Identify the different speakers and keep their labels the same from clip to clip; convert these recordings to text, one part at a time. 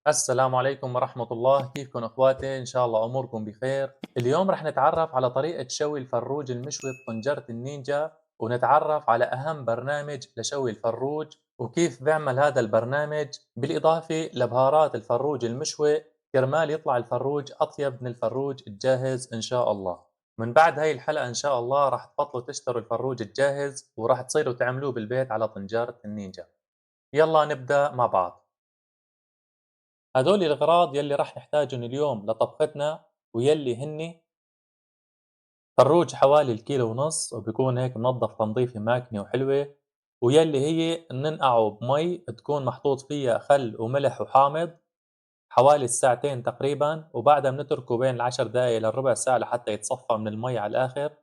Speaker 1: السلام عليكم ورحمة الله، كيفكم اخواتي؟ ان شاء الله اموركم بخير. اليوم رح نتعرف على طريقة شوي الفروج المشوي بطنجرة النينجا، ونتعرف على اهم برنامج لشوي الفروج وكيف بيعمل هذا البرنامج، بالاضافة لبهارات الفروج المشوي كرمال يطلع الفروج اطيب من الفروج الجاهز ان شاء الله. من بعد هاي الحلقة ان شاء الله رح تبطلوا تشتروا الفروج الجاهز ورح تصيروا تعملوه بالبيت على طنجرة النينجا. يلا نبدأ مع بعض. هدول الأغراض يلي راح نحتاجهم اليوم لطبختنا ويلي هني: فروج حوالي الكيلو ونص وبيكون هيك منظف تنظيفة ماكنة وحلوة، ويلي هي ننقعه بمي تكون محطوط فيها خل وملح وحامض حوالي الساعتين تقريبا، وبعدها بنتركه بين العشر دقايق للربع ساعة لحتى يتصفى من المي على الآخر،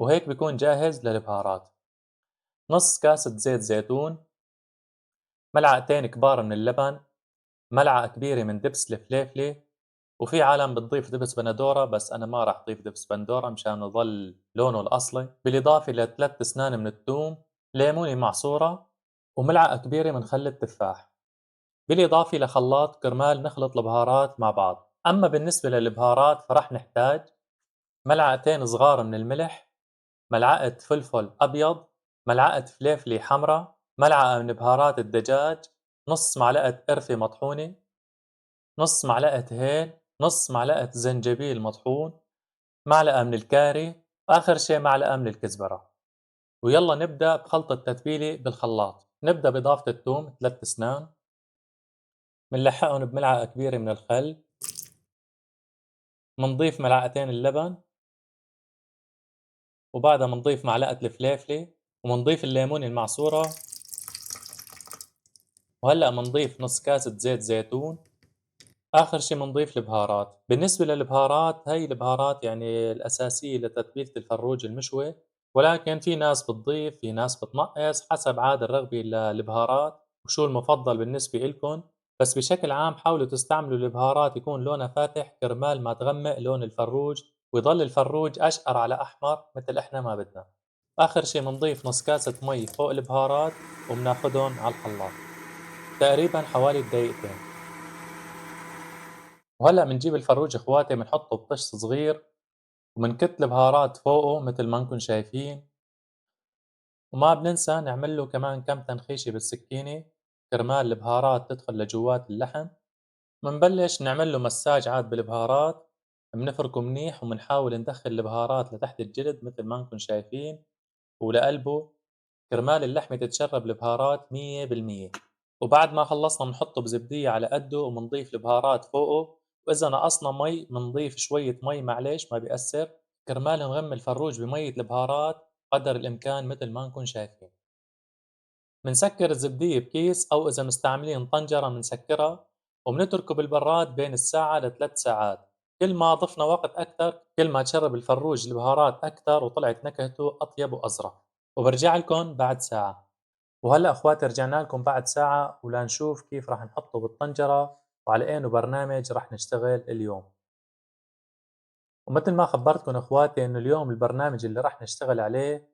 Speaker 1: وهيك بيكون جاهز للبهارات. نص كاسة زيت زيتون، ملعقتين كبار من اللبن، ملعقة كبيرة من دبس الفليفلة، وفي عالم بتضيف دبس بندورة بس أنا ما راح أضيف دبس بندورة مشان يضل لونه الأصلي، بالإضافة لثلاث أسنان من الثوم، ليمونة معصورة، وملعقة كبيرة من خل التفاح، بالإضافة لخلاط كرمال نخلط البهارات مع بعض. أما بالنسبة للبهارات فرح نحتاج ملعقتين صغار من الملح، ملعقة فلفل أبيض، ملعقة فليفلة حمراء، ملعقة من بهارات الدجاج، نص معلقة قرفة مطحونة، نص معلقة هيل، نص معلقة زنجبيل مطحون، معلقة من الكاري، وآخر شي معلقة من الكزبرة. ويلا نبدأ بخلط التتبيلة بالخلاط. نبدأ بإضافة الثوم 3 أسنان، منلحقهم بملعقة كبيرة من الخل، منضيف ملعقتين اللبن، وبعدها منضيف معلقة الفليفلة، ومنضيف الليمون المعصورة، وهلأ منضيف نص كاسة زيت زيتون. آخر شي بنضيف البهارات. بالنسبة للبهارات هاي البهارات يعني الأساسية لتتبيلة الفروج المشوي، ولكن في ناس بتضيف في ناس بتنقص حسب عاد الرغبة للبهارات وشو المفضل بالنسبة إلكن. بس بشكل عام حاولوا تستعملوا البهارات يكون لونها فاتح كرمال ما تغمق لون الفروج ويضل الفروج أشقر على أحمر مثل إحنا ما بدنا. آخر شي بنضيف نص كاسة مي فوق البهارات وبناخدهم على الخلاط تقريبا حوالي دقيقتين. وهلأ بنجيب الفروج إخواتي بنحطه بطش صغير وبنكت البهارات فوقه متل ما انكم شايفين، وما بننسى نعمل له كمان كم تنخيشة بالسكينة كرمال البهارات تدخل لجوات اللحم. بنبلش نعمل له مساج عاد بالبهارات، بنفركه منيح وبنحاول ندخل البهارات لتحت الجلد متل ما انكم شايفين ولقلبه كرمال اللحمة تتشرب البهارات 100%. وبعد ما خلصنا بنحطه بزبدية على قده وبنضيف البهارات فوقه، وإذا نقصنا مي بنضيف شوية مي معليش ما بيأثر كرمال نغم الفروج بمية البهارات قدر الإمكان مثل ما نكون شايفين. بنسكر الزبدية بكيس أو إذا مستعملين طنجرة بنسكرها وبنتركه بالبراد بين الساعة لثلاث ساعات. كل ما ضفنا وقت أكثر كل ما تشرب الفروج البهارات أكثر وطلعت نكهته أطيب وأزرق. وبرجع لكم بعد ساعة. وهلأ أخواتي رجعنا لكم بعد ساعة ولنشوف كيف راح نحطه بالطنجرة وعلى أي برنامج راح نشتغل اليوم. ومثل ما خبرتكم أخواتي إنه اليوم البرنامج اللي راح نشتغل عليه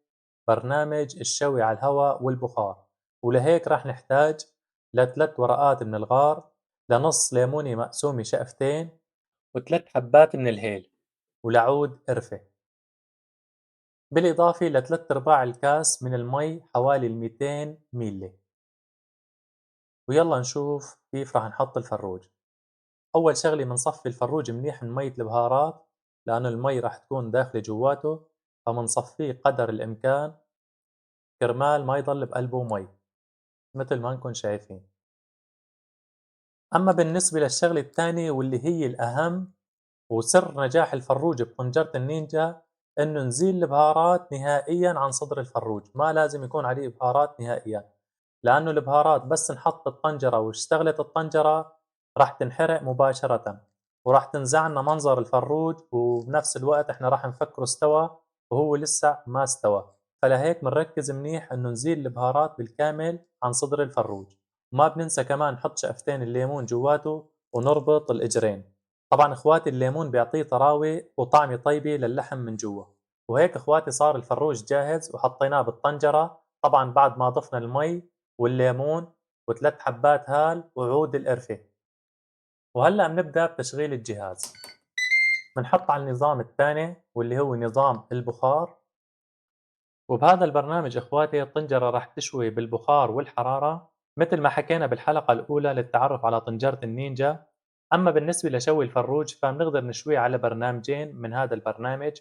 Speaker 1: برنامج الشوي على الهواء والبخار، ولهيك راح نحتاج لثلاث ورقات من الغار، لنص ليمونة مقسومة شقفتين، وثلاث حبات من الهيل، ولعود قرفة، بالإضافة لثلاث أرباع الكاس من المي حوالي 200 ميلي. ويلا نشوف كيف راح نحط الفروج. أول شغلة بنصفي الفروج منيح من مية البهارات لأنه المي راح تكون داخلة جواته، فبنصفيه قدر الإمكان كرمال ما يضل بقلبه مي مثل ما انكم شايفين. أما بالنسبة للشغلة الثانية واللي هي الأهم وسر نجاح الفروج بطنجرة النينجا، إنه نزيل البهارات نهائيًا عن صدر الفروج، ما لازم يكون عليه بهارات نهائيًا، لأنه البهارات بس انحط بالطنجرة واشتغلت الطنجرة راح تنحرق مباشرةً، وراح تنزع لنا منظر الفروج وبنفس الوقت إحنا راح نفكره استوى وهو لسه ما استوى، فلهيك بنركز منيح إنه نزيل البهارات بالكامل عن صدر الفروج، وما بننسى كمان نحط شقفتين الليمون جواته ونربط الإجرين. طبعًا إخواتي الليمون بيعطيه طراوة وطعمة طيبة للحم من جوا. وهيك إخواتي صار الفروج جاهز وحطيناه بالطنجرة، طبعًا بعد ما ضفنا المي والليمون و3 حبات هال وعود القرفة. وهلأ بنبدأ بتشغيل الجهاز. بنحط على النظام الثاني واللي هو نظام البخار. وبهذا البرنامج إخواتي الطنجرة راح تشوي بالبخار والحرارة مثل ما حكينا بالحلقة الأولى للتعرف على طنجرة النينجا. أما بالنسبة لشوي الفروج فبنقدر نشويه على برنامجين من هذا البرنامج،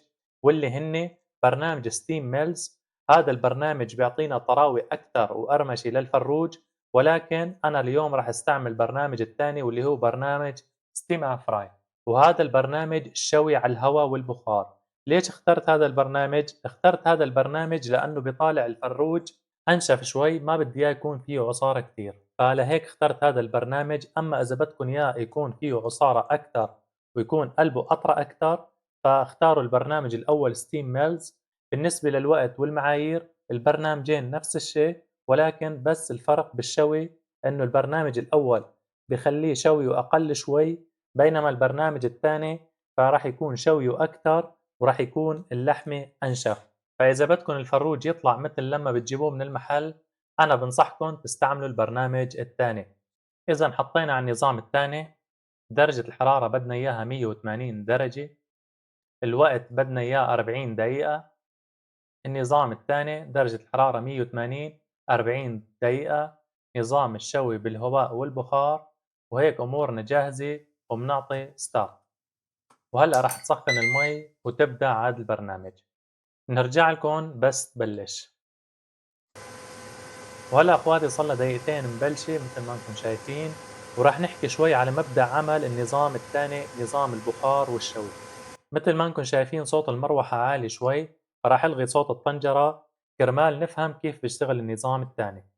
Speaker 1: واللي هن برنامج ستيم ميلز. هذا البرنامج بيعطينا طراوة أكثر وأرمشة للفروج، ولكن أنا اليوم راح استعمل البرنامج الثاني واللي هو برنامج ستيم فراي. وهذا البرنامج شوي على الهواء والبخار. ليش اخترت هذا البرنامج؟ اخترت هذا البرنامج لأنه بيطالع الفروج أنشف شوي، ما بدي إياه يكون فيه عصارة كتير، فلهيك اخترت هذا البرنامج. أما إذا بدكم إياه يكون فيه عصارة أكتر ويكون قلبه أطرى أكتر فاختاروا البرنامج الأول ستيم ميلز. بالنسبة للوقت والمعايير البرنامجين نفس الشيء، ولكن بس الفرق بالشوي إنه البرنامج الأول بخليه شويه أقل شوي، بينما البرنامج الثاني فراح يكون شويه أكتر وراح يكون اللحمة أنشف. فإذا بدكم الفروج يطلع مثل لما بتجيبوه من المحل أنا بنصحكم تستعملوا البرنامج الثاني. إذا حطينا على النظام الثاني درجة الحرارة بدنا إياها 180 درجة، الوقت بدنا إياه 40 دقيقة. النظام الثاني درجة الحرارة 180 40 دقيقة. نظام الشوي بالهواء والبخار. وهيك أمورنا جاهزة وبنعطي ستارت. وهلأ راح تسخن المي وتبدأ عاد البرنامج. نرجع لكم بس تبلش. وهلأ أخواتي صار دقيقتين مبلشة مثل ما انكم شايفين، وراح نحكي شوي على مبدأ عمل النظام الثاني نظام البخار والشوي. مثل ما انكم شايفين صوت المروحة عالي شوي، فراح ألغي صوت الطنجرة كرمال نفهم كيف بيشتغل النظام الثاني.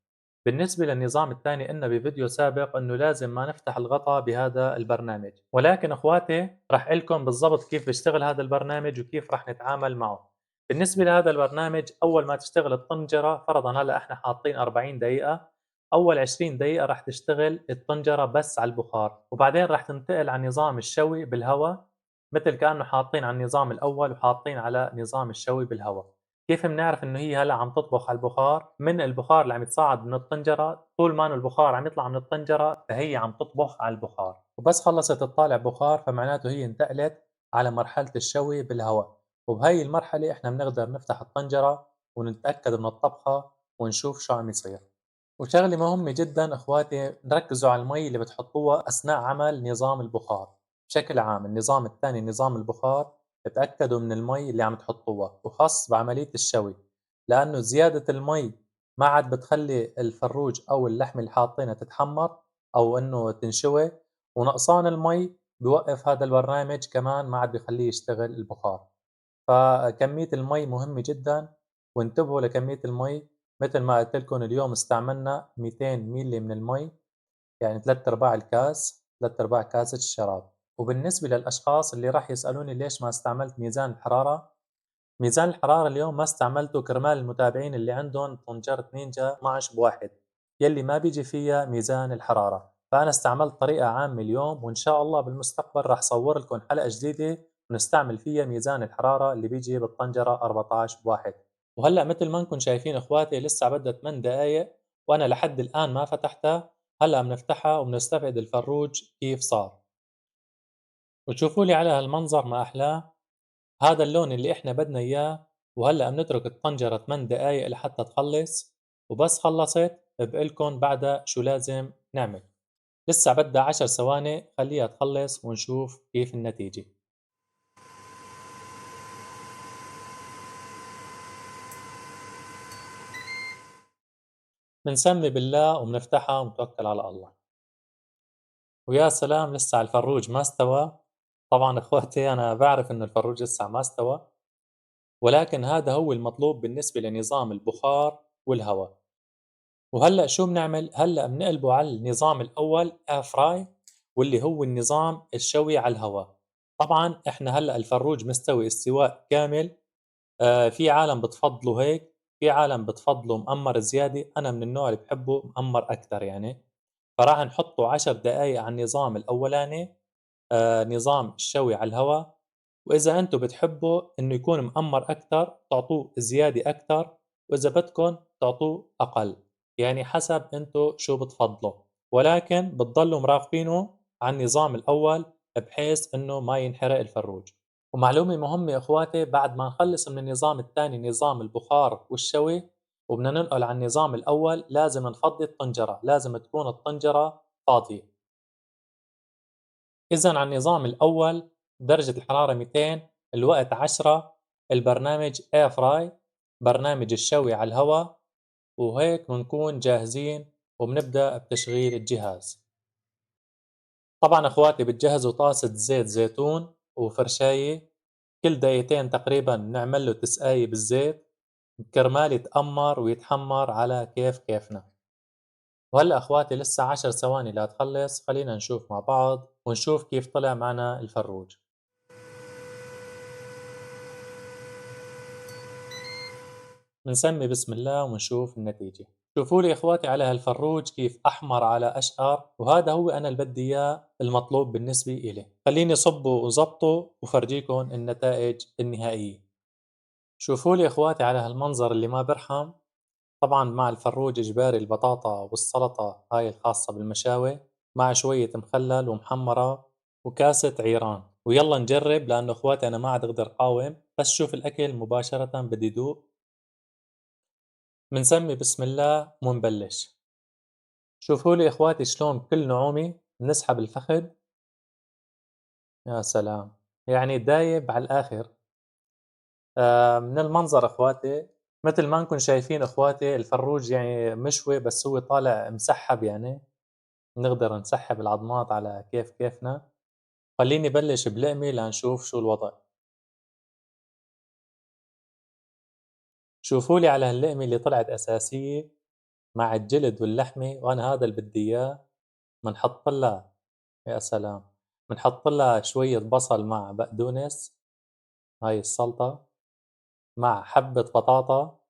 Speaker 1: بالنسبة للنظام الثاني قلنا بفيديو سابق انه لازم ما نفتح الغطاء بهذا البرنامج، ولكن اخواتي راح لكم بالضبط كيف بيشتغل هذا البرنامج وكيف راح نتعامل معه. بالنسبة لهذا البرنامج أول ما تشتغل الطنجرة، فرضا هلا احنا حاطين 40 دقيقة، أول 20 دقيقة راح تشتغل الطنجرة بس على البخار، وبعدين راح تنتقل على نظام الشوي بالهواء مثل كأنه حاطين على النظام الأول وحاطين على نظام الشوي بالهواء. كيف بنعرف إنه هي هلأ عم تطبخ على البخار؟ من البخار اللي عم يتصاعد من الطنجرة، طول ما إنه البخار عم يطلع من الطنجرة فهي عم تطبخ على البخار، وبس خلصت تطالع بخار فمعناته هي انتقلت على مرحلة الشوي بالهواء. وبهي المرحلة إحنا بنقدر نفتح الطنجرة ونتأكد من الطبخة ونشوف شو عم يصير. وشغلة مهمة جدًا إخواتي نركزوا على المي اللي بتحطوها أثناء عمل نظام البخار. بشكل عام النظام التاني نظام البخار اتأكدوا من المي اللي عم تحطوها، وخاص بعملية الشوي، لأنه زيادة المي ما عاد بتخلي الفروج أو اللحمة اللي حاطينها تتحمر أو إنه تنشوي، ونقصان المي بيوقف هذا البرنامج كمان ما عاد بيخليه يشتغل البخار. فكمية المي مهمة جدًا، وانتبهوا لكمية المي. متل ما قلت لكم اليوم استعملنا 200 ميلي من المي، يعني 3/4 الكاس، 3/4 كاسة الشراب. وبالنسبة للأشخاص اللي راح يسألوني ليش ما استعملت ميزان الحرارة، ميزان الحرارة اليوم ما استعملته كرمال المتابعين اللي عندهم طنجرة نينجا 12 ب1 يلي ما بيجي فيها ميزان الحرارة، فأنا استعملت طريقة عامة اليوم، وإن شاء الله بالمستقبل راح صور لكم حلقة جديدة ونستعمل فيها ميزان الحرارة اللي بيجي بالطنجرة 14 ب1. وهلأ مثل ما انكم شايفين اخواتي لسه بدها 8 دقايق وأنا لحد الآن ما فتحتها. هلأ بنفتحها وبنستبعد الفروج كيف صار، وتشوفوا لي على هالمنظر ما أحلاه. هذا اللون اللي إحنا بدنا إياه. وهلأ بنترك الطنجرة 8 دقايق لحتى تخلص، وبس خلصت بقلكن بعدها شو لازم نعمل. لسه بدها 10 ثواني خليها تخلص ونشوف كيف النتيجة. بنسمي بالله وبنفتحها ونتوكل على الله. ويا سلام لسه على الفروج ما استوى. طبعا اخواتي انا بعرف انه الفروج لسه ما استوى، ولكن هذا هو المطلوب بالنسبة لنظام البخار والهواء. وهلأ شو بنعمل؟ هلأ بنقلبه على النظام الأول اير فراي، واللي هو النظام الشوي على الهواء. طبعا احنا هلأ الفروج مستوي استواء كامل. في عالم بتفضّله هيك، في عالم بتفضّله مأمّر زيادة، أنا من النوع اللي باحبّه مأمّر أكتر يعني، فراح نحطّه 10 دقايق على النظام الأولاني، نظام الشوي على الهوا. وإذا أنتم بتحبّوا إنه يكون مأمّر أكتر تعطوه زيادة أكتر، وإذا بدكن تعطوه أقل، يعني حسب أنتم شو بتفضّلوا، ولكن بتضلّوا مراقبينه على النظام الأول بحيث إنه ما ينحرق الفروج. ومعلومة مهمة إخواتي، بعد ما نخلص من النظام الثاني نظام البخار والشوي وبدنا ننقل على النظام الأول، لازم نفضي الطنجرة، لازم تكون الطنجرة فاضية. إذًا على النظام الأول درجة الحرارة 200، الوقت 10، البرنامج air fry، برنامج الشوي على الهوا، وهيك بنكون جاهزين وبنبدأ بتشغيل الجهاز. طبعًا أخواتي بتجهزوا طاسة زيت زيتون وفرشاية، كل دقيقتين تقريبًا بنعمل له تسقاية بالزيت كرمال يتأمر ويتحمر على كيفنا. وهلأ أخواتي لسه 10 ثواني لتخلص، خلينا نشوف مع بعض ونشوف كيف طلع معنا الفروج. بنسمي بسم الله ونشوف النتيجة. شوفوا لي إخواتي على هالفروج كيف أحمر على أشقر، وهذا هو أنا اللي بدي إياه المطلوب بالنسبة إلي. خليني صبه وظبطه وفرجيكم النتائج النهائية. شوفوا لي إخواتي على هالمنظر اللي ما برحم. طبعا مع الفروج إجباري البطاطا والسلطة هاي الخاصة بالمشاوي مع شوية مخلل ومحمرة وكاسة عيران، ويلا نجرب لأنه إخواتي أنا ما عاد أقدر قاوم، بس شوف الأكل مباشرة بدي دوق. منسمي بسم الله ومنبلش. شوفوا لي إخواتي شلون بكل نعومة بنسحب الفخذ. يا سلام، يعني دايب على الآخر. من المنظر إخواتي متل ما نكون شايفين إخواتي الفروج يعني مشوي بس هو طالع مسحّب يعني، نقدر نسحّب العضمات على كيفنا. خلّيني بلّش بلقمة لنشوف شو الوضع. شوفوا لي على هاللقمة اللي طلعت أساسية مع الجلد واللحمة، وأنا هذا اللي بدي إياه. بنحط لها، يا سلام، بنحط لها شوية بصل مع بقدونس، هاي السلطة، مع حبة بطاطا،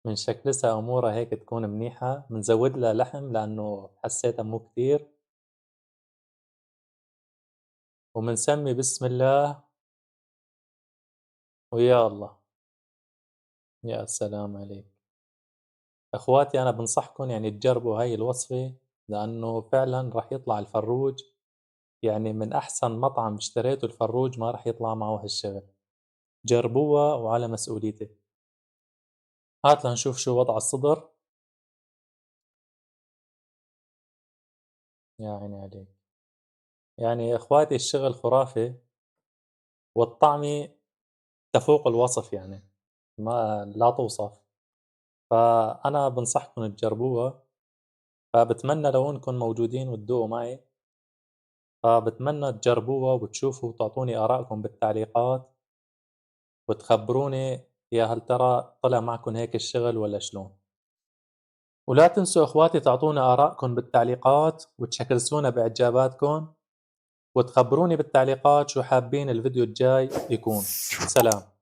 Speaker 1: بنشكلسها أمورها هيك تكون منيحة، بنزود لها لحم لأنه حسيتها مو كتير، وبنسمي بسم الله ويا الله. يا سلام عليك. أخواتي أنا بنصحكم يعني تجربوا هاي الوصفة، لأنه فعلًا راح يطلع الفروج يعني من أحسن مطعم اشتريته الفروج ما راح يطلع معه هالشغل. جربوها وعلى مسؤوليتي. هات لنشوف شو وضع الصدر. يا عيني عليك. يعني إخواتي الشغل خرافي، والطعمة تفوق الوصف يعني، ما لا توصف. فأنا بانصحكم تجربوها، فباتمنى لو إنكم موجودين وتدوقوا معي، فباتمنى تجربوها وتشوفوا وتعطوني آرائكم بالتعليقات، وتخبروني يا هل ترى طلع معكم هيك الشغل والّا شلون؟ ولا تنسوا إخواتي تعطونا آرائكم بالتعليقات وتشكرسونا بإعجاباتكم، وتخبروني بالتعليقات شو حابين الفيديو الجاي يكون. سلام.